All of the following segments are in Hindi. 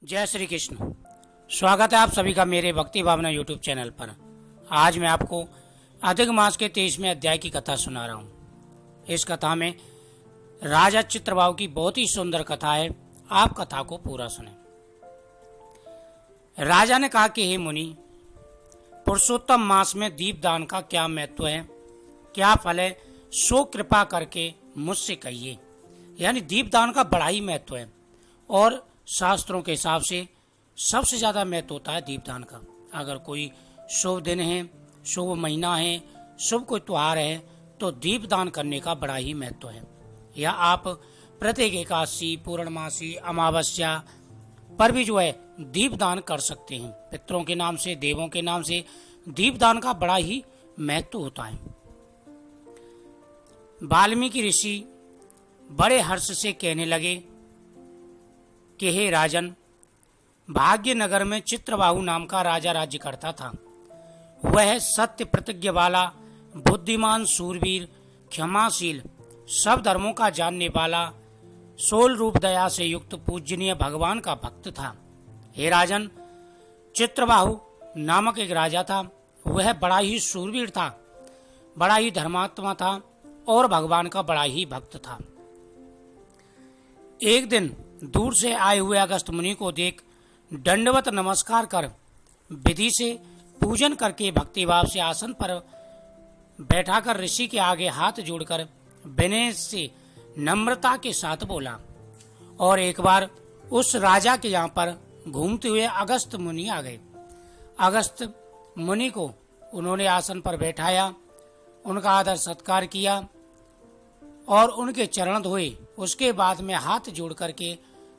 जय श्री कृष्ण। स्वागत है आप सभी का मेरे भक्ति भावना यूट्यूब चैनल पर। आज मैं आपको अधिक मास के 23वें अध्याय की कथा सुना रहा हूँ। इस कथा में राजा चित्रबाहु की बहुत ही सुंदर कथा है। आप कथा को पूरा सुने। राजा ने कहा कि हे मुनि, पुरुषोत्तम मास में दीपदान का क्या महत्व है, क्या फल है, सो कृपा करके मुझसे कहिए। यानी दीपदान का बड़ा ही महत्व है और शास्त्रों के हिसाब से सबसे ज्यादा महत्व होता है दीपदान का। अगर कोई शुभ दिन है, शुभ महीना है, शुभ कोई त्योहार है तो दीपदान करने का बड़ा ही महत्व है। या आप प्रत्येक एकादशी, पूर्णमासी, अमावस्या पर भी जो है दीपदान कर सकते हैं। पितरों के नाम से, देवों के नाम से दीपदान का बड़ा ही महत्व होता है। वाल्मीकि ऋषि बड़े हर्ष से कहने लगे कि हे राजन, भाग्य नगर में चित्रबाहु नाम का राजा राज्य करता था। वह सत्य प्रतिज्ञा वाला, बुद्धिमान, शूरवीर, क्षमाशील, सब धर्मों का जानने वाला, सोल रूप दया से युक्त पूजनीय भगवान का भक्त था। हे राजन, चित्रबाहु नामक एक राजा था। वह बड़ा ही शूरवीर था, बड़ा ही धर्मात्मा था और भगवान का बड़ा ही भक्त था। एक दिन दूर से आए हुए अगस्त मुनि को देख दंडवत नमस्कार कर विधि से पूजन करके भक्तिभाव से आसन पर बैठाकर ऋषि के आगे हाथ जोड़कर विनय से नम्रता के साथ बोला। और एक बार उस राजा के यहाँ पर घूमते हुए अगस्त मुनि आ गए। अगस्त मुनि को उन्होंने आसन पर बैठाया, उनका आदर सत्कार किया और उनके चरण धोए। उसके बाद में हाथ जोड़ करके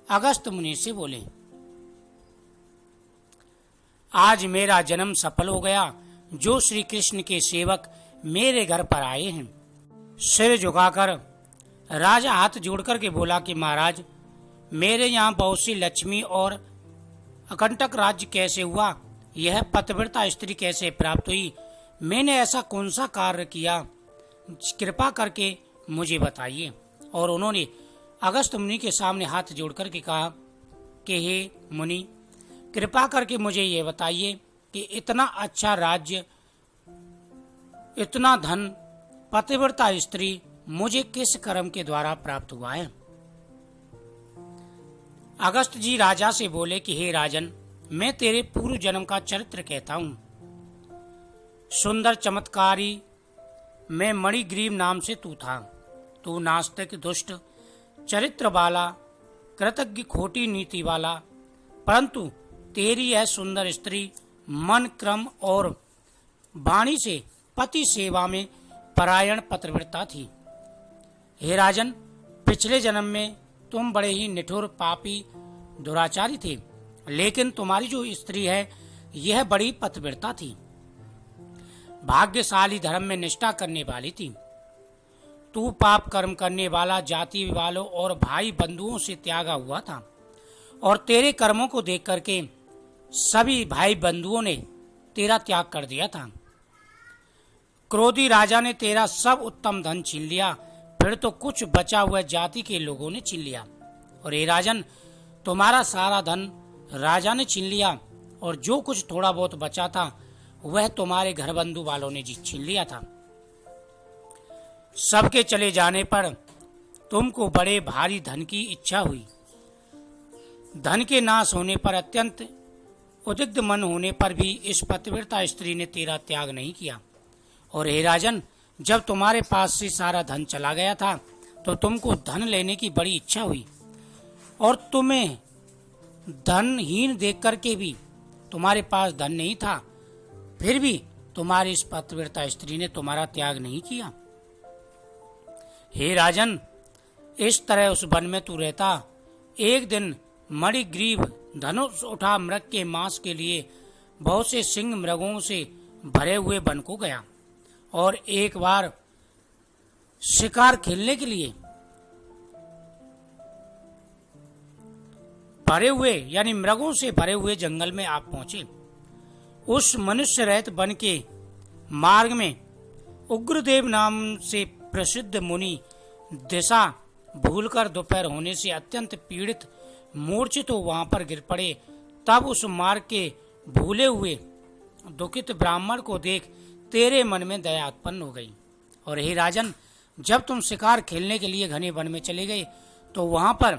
अगस्त मुनि से बोले, आज मेरा जन्म सफल हो गया। जो श्री कृष्ण के सेवक मेरे घर पर आए हैं। सिर झुकाकर राजा हाथ जोड़कर के बोला कि महाराज, मेरे यहाँ बहुत सी लक्ष्मी और अकंटक राज्य कैसे हुआ, यह पतिव्रता स्त्री कैसे प्राप्त हुई, मैंने ऐसा कौन सा कार्य किया, कृपा करके मुझे बताइए। और उन्होंने अगस्त मुनि के सामने हाथ जोड़कर के कहा कि हे मुनि, कृपा करके मुझे ये बताइए कि इतना अच्छा राज्य, इतना धन, पतिव्रता स्त्री मुझे किस कर्म के द्वारा प्राप्त हुआ है। अगस्त जी राजा से बोले कि हे राजन, मैं तेरे पूर्व जन्म का चरित्र कहता हूं। सुंदर चमत्कारी मैं मणिग्रीव नाम से तू था। तू नास्तिक, दुष्ट चरित्र वाला, कृतज्ञ, खोटी नीति वाला, परंतु तेरी यह सुंदर स्त्री मन, क्रम और वाणी से पति सेवा में परायण पतिव्रता थी। हे राजन, पिछले जन्म में तुम बड़े ही निठुर, पापी, दुराचारी थे, लेकिन तुम्हारी जो स्त्री है यह बड़ी पतिव्रता थी, भाग्यशाली, धर्म में निष्ठा करने वाली थी। तू पाप कर्म करने वाला, जाति वालों और भाई बंधुओं से त्यागा हुआ था और तेरे कर्मों को देख करके सभी भाई बंधुओं ने तेरा त्याग कर दिया था। क्रोधी राजा ने तेरा सब उत्तम धन छीन लिया, फिर तो कुछ बचा हुआ जाति के लोगों ने छीन लिया। और हे राजन, तुम्हारा सारा धन राजा ने छीन लिया और जो कुछ थोड़ा बहुत बचा था वह तुम्हारे घर बंधु वालों ने छीन लिया था। सबके चले जाने पर तुमको बड़े भारी धन की इच्छा हुई। धन के नाश होने पर, अत्यंत उद्विग्न मन होने पर भी इस पतिव्रता स्त्री ने तेरा त्याग नहीं किया। और हे राजन, जब तुम्हारे पास से सारा धन चला गया था तो तुमको धन लेने की बड़ी इच्छा हुई और तुम्हें धनहीन देख करके भी, तुम्हारे पास धन नहीं था फिर भी तुम्हारी इस पतिव्रता स्त्री ने तुम्हारा त्याग नहीं किया। हे राजन, इस तरह उस वन में तू रहता। एक दिन मणिग्रीव धनुष उठा मृग के मांस के लिए बहुत से सिंह मृगों से भरे हुए वन को गया और एक बार शिकार खेलने के लिए भरे हुए यानी मृगों से भरे हुए जंगल में आप पहुंचे। उस मनुष्य रहित वन के मार्ग में उग्रदेव नाम से प्रसिद्ध मुनि दिशा भूलकर दोपहर होने से अत्यंत पीड़ित मूर्छित तो वहां पर गिर पड़े। तब उस मार्ग के भूले हुए दुखित ब्राह्मण को देख तेरे मन में दया उत्पन्न हो गई। और हे राजन, जब तुम शिकार खेलने के लिए घने वन में चले गए तो वहां पर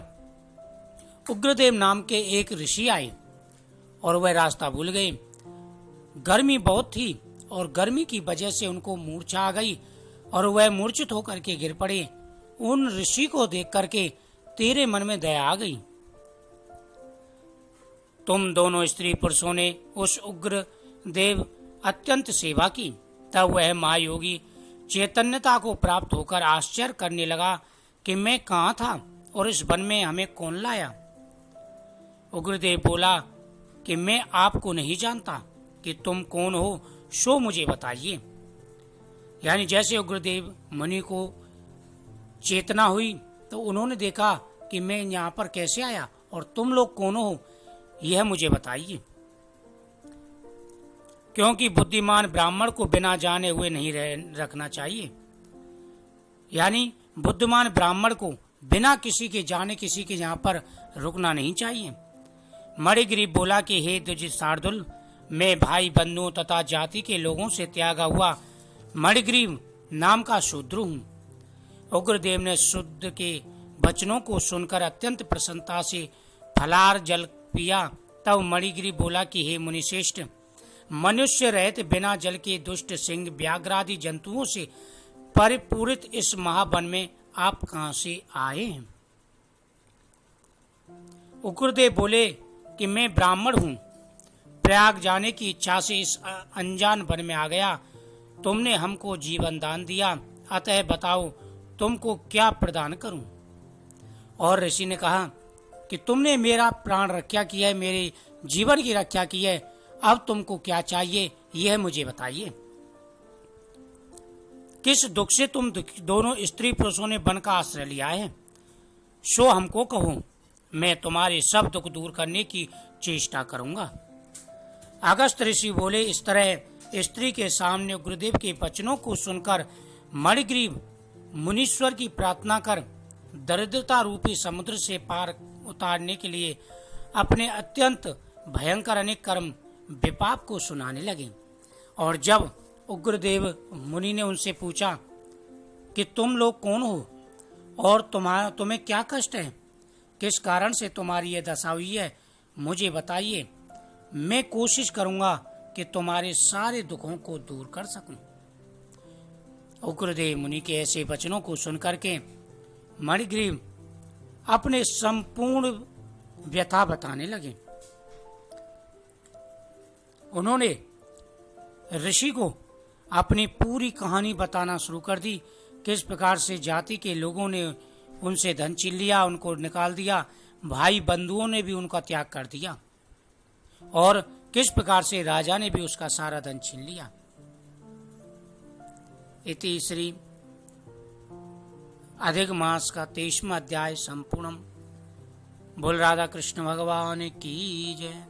उग्रदेव नाम के एक ऋषि आए और वह रास्ता भूल गए। गर्मी बहुत थी और गर्मी की वजह से उनको मूर्छा आ गई और वह मूर्छित होकर के गिर पड़े। उन ऋषि को देख करके तेरे मन में दया आ गई। तुम दोनों स्त्री पुरुषों ने उस उग्र देव अत्यंत सेवा की। तब वह महायोगी चैतन्यता को प्राप्त होकर आश्चर्य करने लगा कि मैं कहाँ था और इस वन में हमें कौन लाया। उग्रदेव बोला कि मैं आपको नहीं जानता कि तुम कौन हो, सो मुझे बताइए। यानी जैसे उग्रदेव मुनि को चेतना हुई तो उन्होंने देखा कि मैं यहाँ पर कैसे आया और तुम लोग कौन हो, यह मुझे बताइए। क्योंकि बुद्धिमान ब्राह्मण को बिना जाने हुए नहीं रखना चाहिए। यानी बुद्धिमान ब्राह्मण को बिना किसी के जाने किसी के यहाँ पर रुकना नहीं चाहिए। मणिग्रीव बोला कि हे द्विज शार्दुल, मैं भाई बंधुओं तथा जाति के लोगों से त्यागा हुआ मणिग्रीव नाम का शूद्र हूँ। उग्रदेव ने शुद्ध के वचनों को सुनकर अत्यंत प्रसन्नता से फलाहार जल पिया। तब मणिग्रीव बोला कि हे मुनिश्रेष्ठ, मनुष्य रहित बिना जल के दुष्ट सिंह व्याघ्रादि जंतुओं से परिपूरित इस महावन में आप कहां से आए हैं। उग्रदेव बोले कि मैं ब्राह्मण हूं, प्रयाग जाने की इच्छा से इस अनजान वन में आ गया। तुमने हमको जीवन दान दिया, अतः बताओ तुमको क्या प्रदान करूं। और ऋषि ने कहा कि तुमने मेरा प्राण रक्षा किया है, मेरे जीवन की रक्षा की है, अब तुमको क्या चाहिए यह मुझे बताइए। किस दुख से तुम दोनों स्त्री पुरुषों ने वन का आश्रय लिया है, सो हमको कहो, मैं तुम्हारे सब दुख दूर करने की चेष्टा करूंगा। अगस्त ऋषि बोले, इस तरह स्त्री के सामने गुरुदेव के वचनों को सुनकर मणिग्रीव मुनीश्वर की प्रार्थना कर दरिद्रता रूपी समुद्र से पार उतारने के लिए अपने अत्यंत भयंकर अनेक कर्म विपाप को सुनाने लगे। और जब उग्रदेव मुनि ने उनसे पूछा कि तुम लोग कौन हो और तुम्हें क्या कष्ट है, किस कारण से तुम्हारी यह दशा हुई है, मुझे बताइए, मैं कोशिश करूंगा कि तुम्हारे सारे दुखों को दूर कर सकूं। उग्रदेव मुनि के ऐसे वचनों को सुनकर के मणिग्रीव अपने संपूर्ण व्यथा बताने लगे। उन्होंने ऋषि को अपनी पूरी कहानी बताना शुरू कर दी। किस प्रकार से जाति के लोगों ने उनसे धन छीन लिया, उनको निकाल दिया, भाई बंधुओं ने भी उनका त्याग कर दिया और किस प्रकार से राजा ने भी उसका सारा धन छीन लिया। इति श्री अधिक मास का 23वां अध्याय संपूर्णम। बोल राधा कृष्ण भगवान की जय।